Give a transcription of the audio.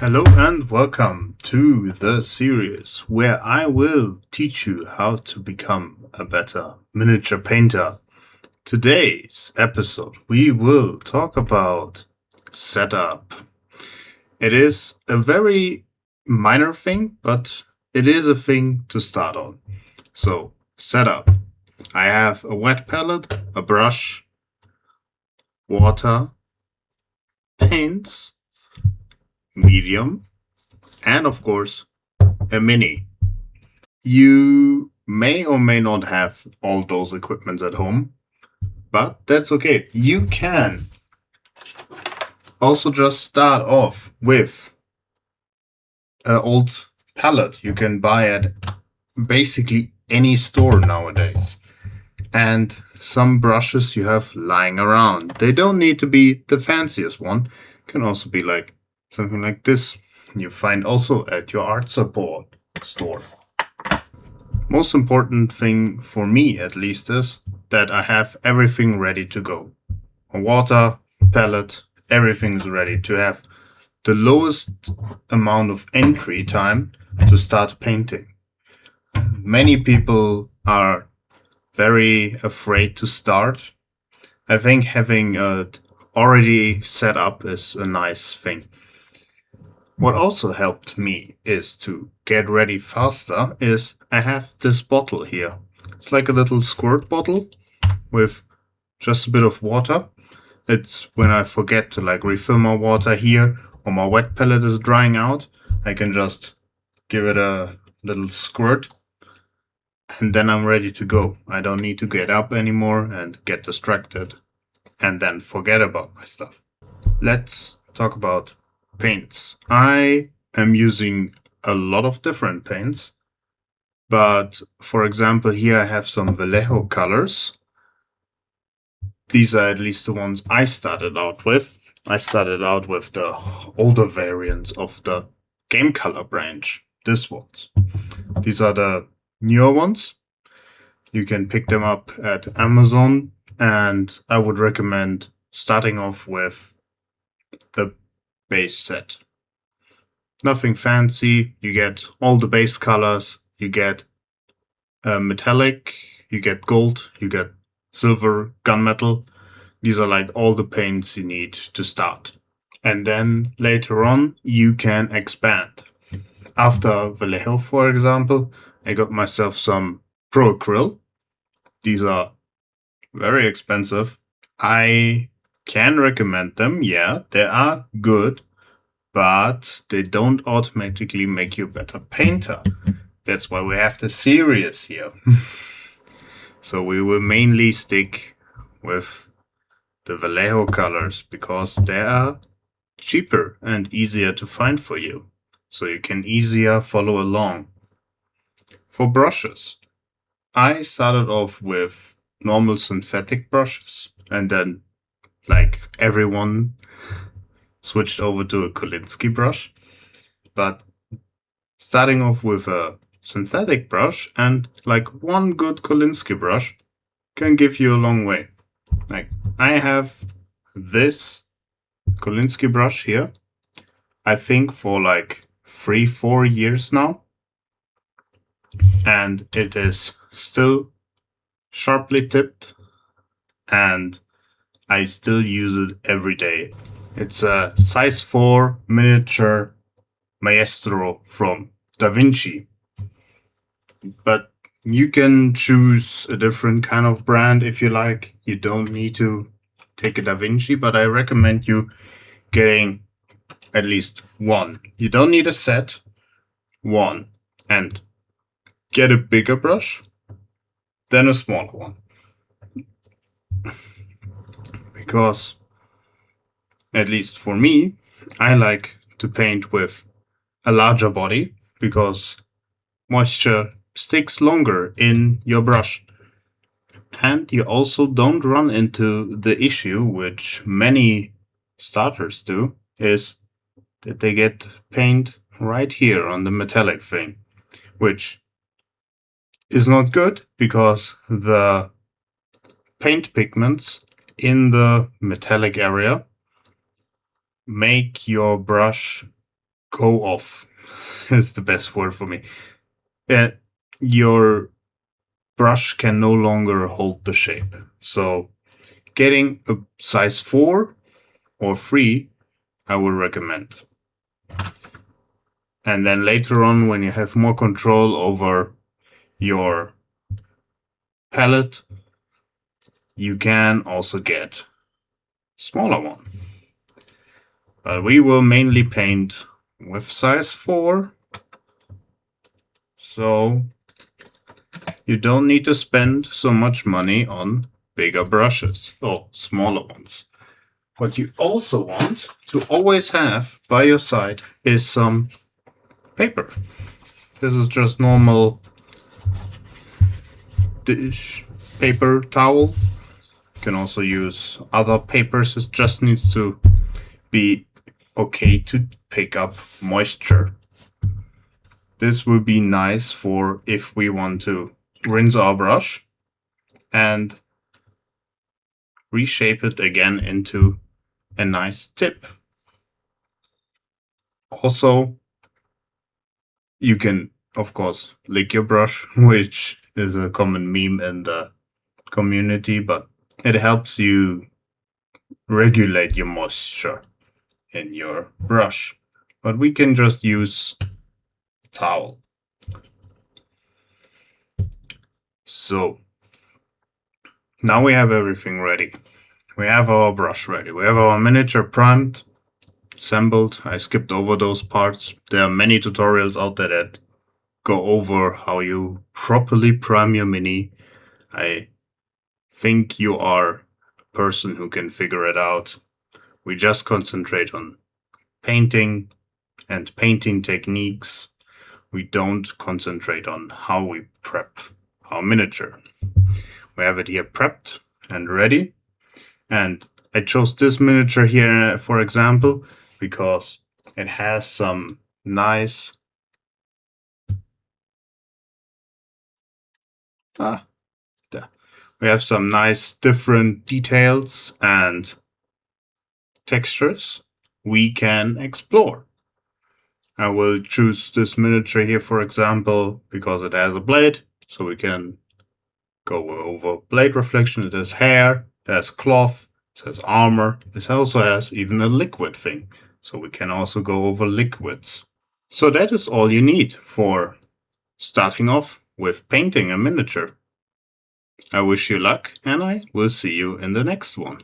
Hello and welcome to the series where I will teach you how to become a better miniature painter. Today's episode we will talk about setup. It is a very minor thing, but it is a thing to start on. So, setup. I have a wet palette, a brush, water, paints, medium, and of course, a mini. You may or may not have all those equipments at home, but that's okay. You can also just start off with an old palette you can buy at basically any store nowadays. And some brushes you have lying around. They don't need to be the fanciest one. It can also be like something like this you find also at your art support store. Most important thing for me at least is that I have everything ready to go. A water, palette, everything is ready to have the lowest amount of entry time to start painting. Many people are very afraid to start. I think having it already set up is a nice thing. What also helped me is to get ready faster is I have this bottle here. It's like a little squirt bottle with just a bit of water. It's when I forget to refill my water here or my wet palette is drying out, I can just give it a little squirt and then I'm ready to go. I don't need to get up anymore and get distracted and then forget about my stuff. Let's talk about paints. I am using a lot of different paints, but for example, here I have some Vallejo colors. These are at least the ones I started out with. I started out with the older variants of the game color branch. This ones. These are the newer ones. You can pick them up at Amazon, and I would recommend starting off with the base set. Nothing fancy. You get all the base colors. You get metallic. You get gold. You get silver, gunmetal. These are like all the paints you need to start. And then later on, you can expand. After Vallejo, for example, I got myself some Pro Acryl. These are very expensive. I can recommend them. Yeah, they are good, but they don't automatically make you a better painter. That's why we have the series here. So we will mainly stick with the Vallejo colors because they are cheaper and easier to find for you. So you can easier follow along. For brushes, I started off with normal synthetic brushes and then like everyone switched over to a Kolinsky brush. But starting off with a synthetic brush and like one good Kolinsky brush can give you a long way. Like I have this Kolinsky brush here, I think for like 3-4 years now. And it is still sharply tipped and I still use it every day. It's a size 4 miniature maestro from Vinci. But you can choose a different kind of brand if you like. You don't need to take a Vinci, but I recommend you getting at least one. You don't need a set, one. And get a bigger brush, then a smaller one. Because, at least for me, I like to paint with a larger body because moisture sticks longer in your brush. And you also don't run into the issue, which many starters do, is that they get paint right here on the metallic thing, which is not good because the paint pigments in the metallic area make your brush go off is the best word for me. Your brush can no longer hold the shape. So getting a size 4 or 3, I would recommend. And then later on, when you have more control over your palette, you can also get smaller one. But we will mainly paint with size 4. So you don't need to spend so much money on bigger brushes or smaller ones. What you also want to always have by your side is some paper. This is just normal dish paper towel. You can also use other papers. It just needs to be okay to pick up moisture. This will be nice for if we want to rinse our brush and reshape it again into a nice tip. Also, you can, of course, lick your brush, which is a common meme in the community, but it helps you regulate your moisture in your brush. But we can just use a towel. So now we have everything ready. We have our brush ready. We have our miniature primed, assembled. I skipped over those parts. There are many tutorials out there that go over how you properly prime your mini. I think you are a person who can figure it out. We just concentrate on painting and painting techniques. We don't concentrate on how we prep our miniature. We have it here prepped and ready. And I chose this miniature here, for example, because it has some nice we have some nice different details and textures we can explore. I will choose this miniature here, for example, because it has a blade, so we can go over blade reflection. It has hair, it has cloth, it has armor, it also has even a liquid thing, so we can also go over liquids. So that is all you need for starting off with painting a miniature. I wish you luck, and I will see you in the next one.